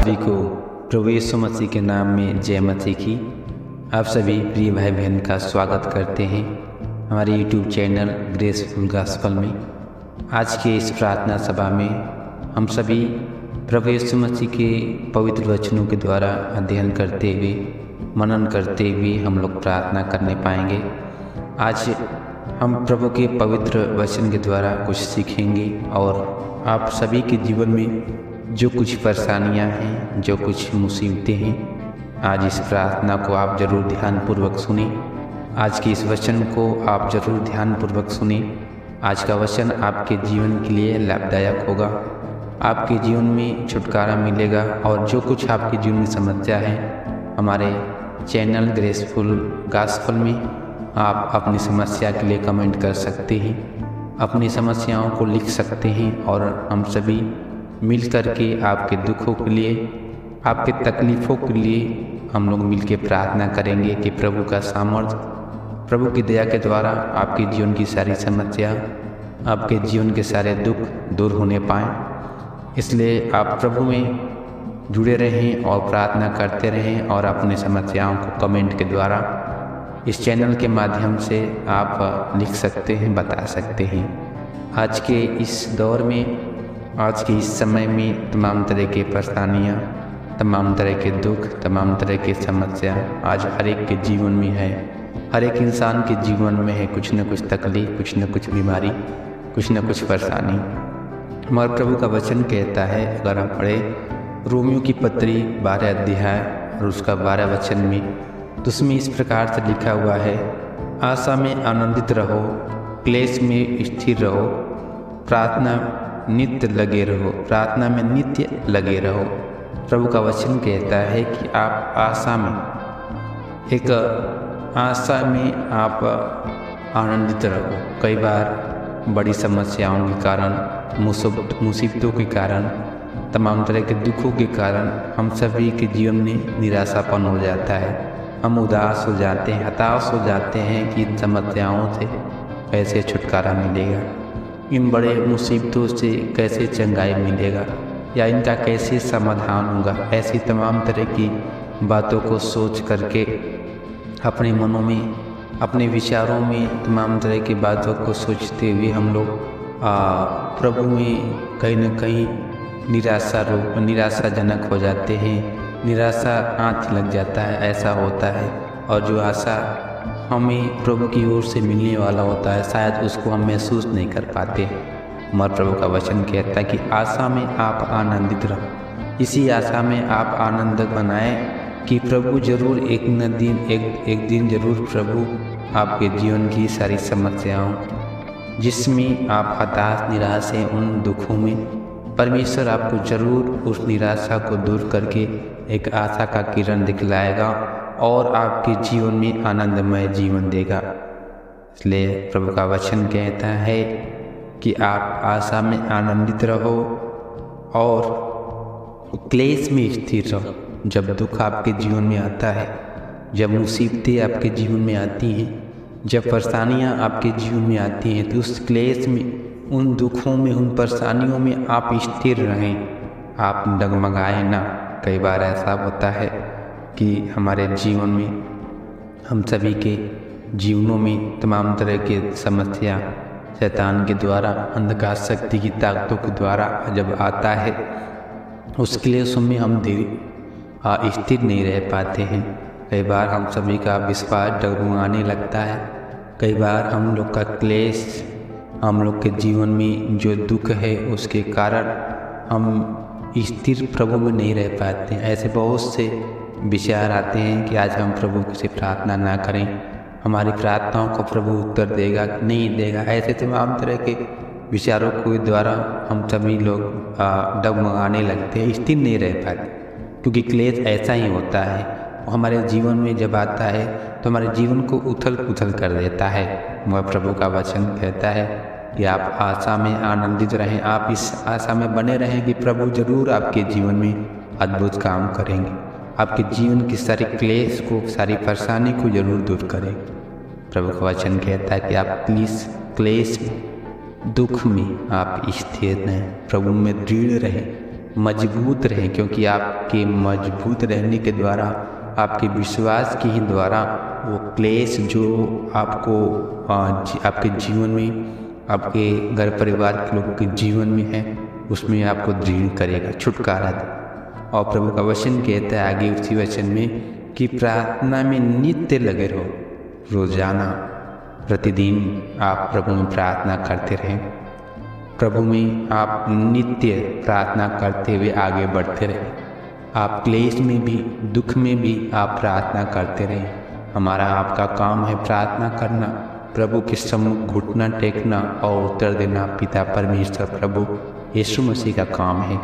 सभी को प्रभु यीशु मसीह के नाम में जय मसीह की। आप सभी प्रिय भाई बहन का स्वागत करते हैं हमारे YouTube चैनल ग्रेसफुल गॉस्पल में। आज के इस प्रार्थना सभा में हम सभी प्रभु यीशु मसीह के पवित्र वचनों के द्वारा अध्ययन करते हुए, मनन करते हुए हम लोग प्रार्थना करने पाएंगे। आज हम प्रभु के पवित्र वचन के द्वारा कुछ सीखेंगे और आप सभी के जीवन में जो कुछ परेशानियां हैं, जो कुछ मुसीबतें हैं, आज इस प्रार्थना को आप ज़रूर ध्यानपूर्वक सुने। आज के इस वचन को आप ज़रूर ध्यानपूर्वक सुने। आज का वचन आपके जीवन के लिए लाभदायक होगा, आपके जीवन में छुटकारा मिलेगा। और जो कुछ आपके जीवन में समस्या है, हमारे चैनल ग्रेसफुल गॉस्पल में आप अपनी समस्या के लिए कमेंट कर सकते हैं, अपनी समस्याओं को लिख सकते हैं और हम सभी मिल कर के आपके दुखों के लिए, आपके तकलीफ़ों के लिए हम लोग मिल के प्रार्थना करेंगे कि प्रभु का सामर्थ्य, प्रभु की दया के द्वारा आपके जीवन की सारी समस्या, आपके जीवन के सारे दुख दूर होने पाएँ। इसलिए आप प्रभु में जुड़े रहें और प्रार्थना करते रहें और अपनी समस्याओं को कमेंट के द्वारा इस चैनल के माध्यम से आप लिख सकते हैं, बता सकते हैं। आज के इस दौर में, आज के इस समय में तमाम तरह की परेशानियाँ, तमाम तरह के दुख, तमाम तरह की समस्या आज हर एक के जीवन में है। हर एक इंसान के जीवन में है कुछ न कुछ तकलीफ, कुछ न कुछ बीमारी, कुछ न कुछ परेशानी। हमारे प्रभु का वचन कहता है, अगर हम पढ़े रोमियो की पत्री 12 अध्याय और उसका 12 वचन में, तो उसमें इस प्रकार से लिखा हुआ है, आशा में आनंदित रहो, क्लेश में स्थिर रहो, प्रार्थना नित्य लगे रहो, प्रार्थना में नित्य लगे रहो। प्रभु का वचन कहता है कि आप आशा में, एक आशा में आप आनंदित रहो। कई बार बड़ी समस्याओं के कारण, मुसीबतों के कारण, तमाम तरह के दुखों के कारण हम सभी के जीवन में निराशापन हो जाता है। हम उदास हो जाते हैं, हताश हो जाते हैं कि इन समस्याओं से कैसे छुटकारा मिलेगा, इन बड़े मुसीबतों से कैसे चंगाई मिलेगा, या इनका कैसे समाधान होगा। ऐसी तमाम तरह की बातों को सोच करके अपने मनों में, अपने विचारों में तमाम तरह की बातों को सोचते हुए हम लोग प्रभु में कहीं न कहीं निराशाजनक हो जाते हैं। निराशा आँच लग जाता है, ऐसा होता है। और जो आशा हमें प्रभु की ओर से मिलने वाला होता है, शायद उसको हम महसूस नहीं कर पाते। हमारे प्रभु का वचन कहता है कि आशा में आप आनंदित रहो। इसी आशा में आप आनंद बनाएं कि प्रभु जरूर एक दिन जरूर प्रभु आपके जीवन की सारी समस्याओं, जिसमें आप हताश निराश हैं, उन दुखों में परमेश्वर आपको जरूर उस निराशा को दूर करके एक आशा का किरण दिखलाएगा और आपके जीवन में आनंदमय जीवन देगा। इसलिए प्रभु का वचन कहता है कि आप आशा में आनंदित रहो और क्लेश में स्थिर रहो। जब दुख आपके जीवन में आता है, जब मुसीबतें आपके जीवन में आती हैं, जब परेशानियां आपके जीवन में आती हैं, तो उस क्लेश में, उन दुखों में, उन परेशानियों में आप स्थिर रहें, आप डगमगाएं ना। कई बार ऐसा होता है कि हमारे जीवन में, हम सभी के जीवनों में तमाम तरह के समस्या शैतान के द्वारा, अंधकार शक्ति की ताकतों के द्वारा जब आता है, उसके लिए उसमें हम स्थिर नहीं रह पाते हैं। कई बार हम सभी का विश्वास डगमगाने लगता है। कई बार हम लोग का क्लेश, हम लोग के जीवन में जो दुख है, उसके कारण हम स्थिर प्रभु में नहीं रह पाते हैं। ऐसे बहुत से विचार आते हैं कि आज हम प्रभु से प्रार्थना ना करें, हमारी प्रार्थनाओं को प्रभु उत्तर देगा कि नहीं देगा। ऐसे तमाम तरह के विचारों के द्वारा हम सभी लोग डगमगाने लगते हैं, स्थिर नहीं रह पाते, क्योंकि क्लेश ऐसा ही होता है। हमारे जीवन में जब आता है तो हमारे जीवन को उथल पुथल कर देता है। वह प्रभु का वचन कहता है कि आप आशा में आनंदित रहें, आप इस आशा में बने रहें कि प्रभु जरूर आपके जीवन में अद्भुत काम करेंगे, आपके जीवन की सारी क्लेश को, सारी परेशानी को जरूर दूर करेंगे। प्रभु का वचन कहता है कि आप क्लेश दुख में आप स्थिर रहें, प्रभु में दृढ़ रहें, मजबूत रहें, क्योंकि आपके मजबूत रहने के द्वारा, आपके विश्वास के ही द्वारा वो क्लेश जो आपको आपके जीवन में, आपके घर परिवार के लोगों के जीवन में है, उसमें आपको दृढ़ करेगा, छुटकारा दे। और प्रभु का वचन कहता है आगे उसी वचन में कि प्रार्थना में नित्य लगे रहो। रोजाना प्रतिदिन आप प्रभु में प्रार्थना करते रहें, प्रभु में आप नित्य प्रार्थना करते हुए आगे बढ़ते रहें। आप क्लेश में भी, दुख में भी आप प्रार्थना करते रहें। हमारा आपका काम है प्रार्थना करना, प्रभु के सम्मुख घुटना टेकना और उत्तर देना पिता परमेश्वर प्रभु यीशु मसीह का काम है।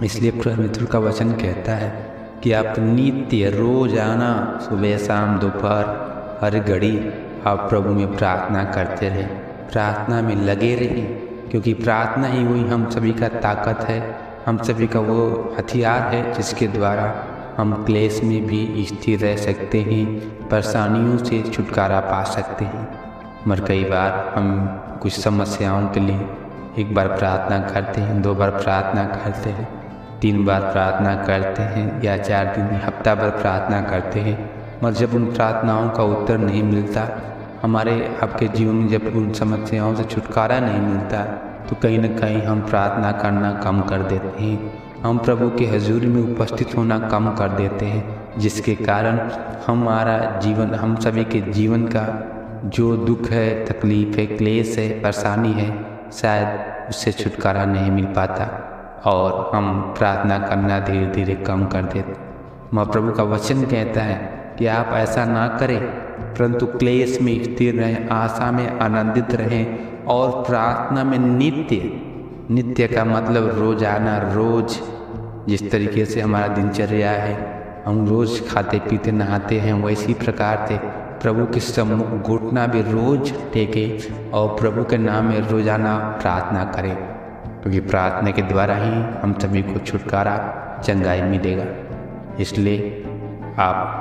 इसलिए परमेश्वर का वचन कहता है कि आप नित्य रोजाना सुबह शाम दोपहर हर घड़ी आप प्रभु में प्रार्थना करते रहें, प्रार्थना में लगे रहें, क्योंकि प्रार्थना ही वही हम सभी का ताकत है, हम सभी का वो हथियार है जिसके द्वारा हम क्लेश में भी स्थिर रह सकते हैं, परेशानियों से छुटकारा पा सकते हैं। मगर कई बार हम कुछ समस्याओं के लिए एक बार प्रार्थना करते हैं, 2 बार प्रार्थना करते हैं, 3 बार प्रार्थना करते हैं, या 4 दिन हफ्ता भर प्रार्थना करते हैं, मगर जब उन प्रार्थनाओं का उत्तर नहीं मिलता, हमारे आपके जीवन में जब उन समस्याओं से छुटकारा नहीं मिलता, तो कहीं न कहीं हम प्रार्थना करना कम कर देते हैं, हम प्रभु के हजूरी में उपस्थित होना कम कर देते हैं, जिसके कारण हमारा जीवन, हम सभी के जीवन का जो दुख है, तकलीफ़ है, क्लेश है, परेशानी है, शायद उससे छुटकारा नहीं मिल पाता और हम प्रार्थना करना धीरे धीरे कम कर देते। मगर प्रभु का वचन कहता है कि आप ऐसा ना करें, परंतु क्लेश में स्थिर रहें, आशा में आनंदित रहें और प्रार्थना में नित्य का मतलब रोजाना, रोज जिस तरीके से हमारा दिनचर्या है, हम रोज खाते पीते नहाते हैं, वैसी प्रकार से प्रभु के सम्मुख घुटना भी रोज टेके और प्रभु के नाम में रोजाना प्रार्थना करें, क्योंकि प्रार्थना के द्वारा ही हम सभी को छुटकारा, चंगाई मिलेगा। इसलिए आप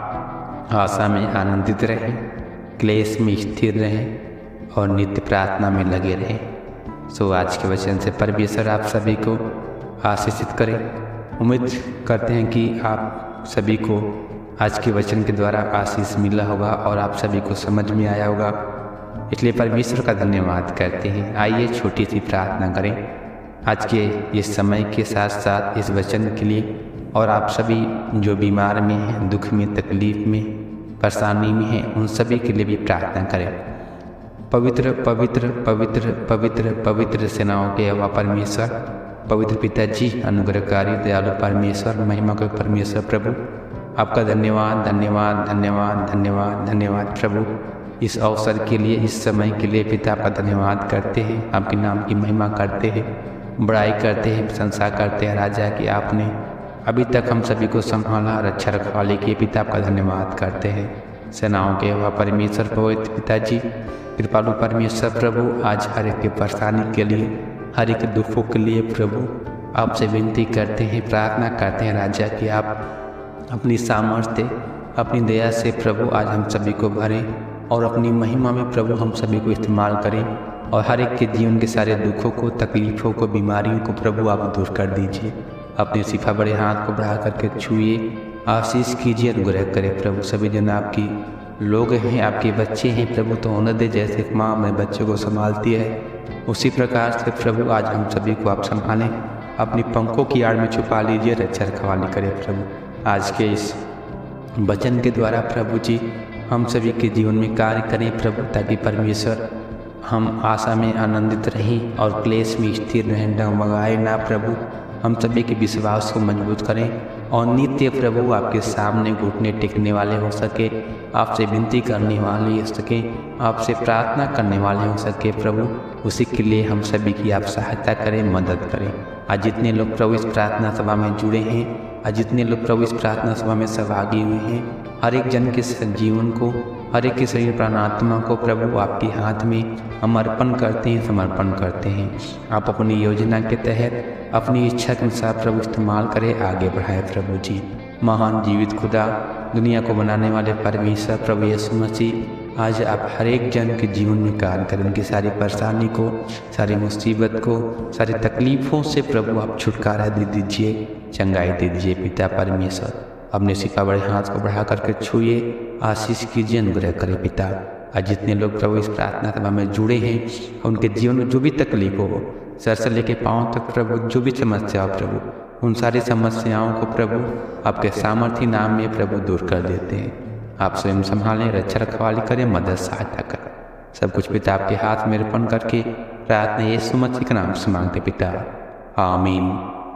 आशा में आनंदित रहें, क्लेश में स्थिर रहें और नित्य प्रार्थना में लगे रहें। सो आज के वचन से परमेश्वर आप सभी को आशीषित करें। उम्मीद करते हैं कि आप सभी को आज के वचन के द्वारा आशीष मिला होगा और आप सभी को समझ में आया होगा, इसलिए परमेश्वर का धन्यवाद करते हैं। आइए छोटी सी प्रार्थना करें आज के इस समय के साथ साथ इस वचन के लिए, और आप सभी जो बीमार में हैं, दुख में, तकलीफ़ में, परेशानी में हैं, उन सभी के लिए भी प्रार्थना करें। पवित्र पवित्र पवित्र पवित्र पवित्र सेनाओं के यहोवा परमेश्वर, पवित्र पिताजी, अनुग्रहकारी दयालु परमेश्वर, महिमा के परमेश्वर प्रभु, आपका धन्यवाद धन्यवाद धन्यवाद धन्यवाद धन्यवाद प्रभु, इस अवसर के लिए, इस समय के लिए पिता का धन्यवाद करते हैं, आपके नाम की महिमा करते हैं, बड़ाई करते हैं, प्रशंसा करते हैं राजा कि आपने अभी तक हम सभी को संभाला, रक्षा रखवाले के पिता आपका धन्यवाद करते हैं। सेनाओं के यहोवा परमेश्वर, पवित्र पिताजी, कृपालु परमेश्वर प्रभु, आज हर एक की परेशानी के लिए, हर एक दुखों के लिए प्रभु आपसे विनती करते हैं, प्रार्थना करते हैं राजा कि आप अपनी सामर्थ्य, अपनी दया से प्रभु आज हम सभी को भरें और अपनी महिमा में प्रभु हम सभी को इस्तेमाल करें, और हर एक के जीवन के सारे दुखों को, तकलीफ़ों को, बीमारियों को प्रभु आप दूर कर दीजिए। अपने सिफा बड़े हाथ को बढ़ा करके छुए, आशीष कीजिए, अनुग्रह करें प्रभु। सभी जन आपकी लोग हैं, आपके बच्चे हैं प्रभु, तो उन्हें दे, जैसे माँ अपने बच्चों को संभालती है, उसी प्रकार से प्रभु आज हम सभी को आप संभालें, अपनी पंखों की आड़ में छुपा लीजिए, रक्षा रखवाली करें प्रभु। आज के इस वचन के द्वारा प्रभु जी हम सभी के जीवन में कार्य करें प्रभु, ताकि परमेश्वर हम आशा में आनंदित रहें और क्लेश में स्थिर रहें, डगमगाए ना प्रभु। हम सभी के विश्वास को मजबूत करें और नित्य प्रभु आपके सामने घुटने टेकने वाले हो सके, आपसे विनती करने वाले हो सके, आपसे प्रार्थना करने वाले हो सके प्रभु। उसी के लिए हम सभी की आप सहायता करें, मदद करें। आज जितने लोग प्रभु इस प्रार्थना सभा में जुड़े हैं, आज जितने लोग प्रभु इस प्रार्थना सभा में सहभागी हुए हैं, हर एक जन के जीवन को, हर एक के शरीर प्राणात्मा को प्रभु आपके हाथ में हम अर्पण करते हैं, समर्पण करते हैं। आप अपनी योजना के तहत अपनी इच्छा के अनुसार प्रभु इस्तेमाल करें, आगे बढ़ाए प्रभु जी। महान जीवित खुदा, दुनिया को बनाने वाले परमेश्वर प्रभु यीशु मसीह, आज आप हर एक जन के जीवन में कार्य करें, उनकी सारी परेशानी को, सारी मुसीबत को, सारी तकलीफ़ों से प्रभु आप छुटकारा दे दीजिए, चंगाई दे दीजिए पिता परमेश्वर। अपने सिपा बड़े हाथ को बढ़ा करके छुए, आशीष कीजिए, अनुग्रह करें पिता। आज जितने लोग प्रभु इस प्रार्थना सभा में जुड़े हैं, उनके जीवन में जो भी तकलीफ हो, सर से लेके पाँव तक प्रभु जो भी समस्या हो प्रभु, उन सारी समस्याओं को प्रभु आपके सामर्थ्य नाम में प्रभु दूर कर देते हैं। आप स्वयं संभालें, रक्षा रखवाली करें, मदद सहायता करें। सब कुछ पिता आपके हाथ में अर्पण करके प्रार्थना यीशु मसीह के नाम से मांगते पिता, आमीन।